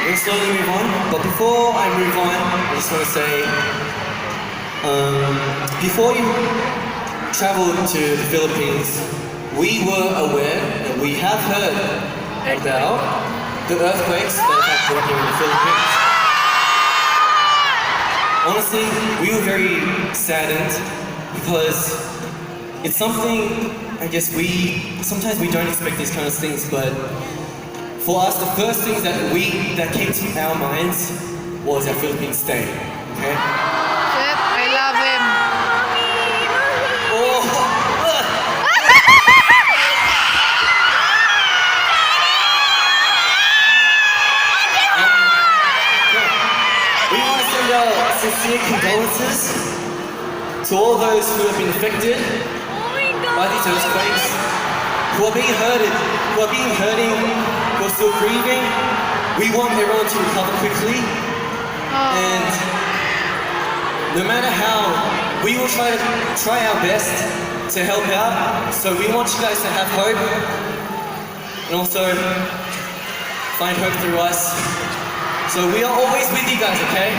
We'll slowly move on. But before I move on, I just want to say, before you traveled to the Philippines, we were aware that we have heard about the earthquakes that have happened here in the Philippines. Honestly, we were very saddened because it's something, I guess sometimes we don't expect these kind of things, but for us, the first things that came to our minds was our Philippine stay, okay? Shit, I love him. Oh, we want to send our sincere condolences to all those who have been affected by these earthquakes, who are being hurted, who are still grieving. We want everyone to recover quickly, and no matter how, we will try our best to help out. So we want you guys to have hope, and also find hope through us. So we are always with you guys, okay?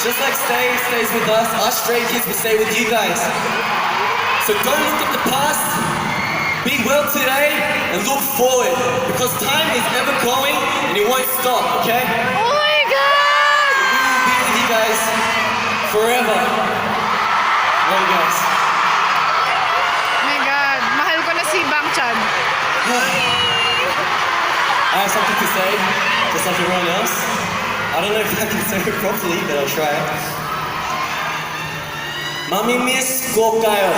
Just like Stay stays with us, our Stray Kids will stay with you guys. So don't look at the past, be well today, and look forward, because time is ever going and it won't stop, okay? Oh my God! We will be with you guys forever. Love you guys. Oh my God, mahal ko na si Bang Chan. I have something to say, just like everyone else. I don't know if I can say it properly, but I'll try. Mamimiss ko kayo.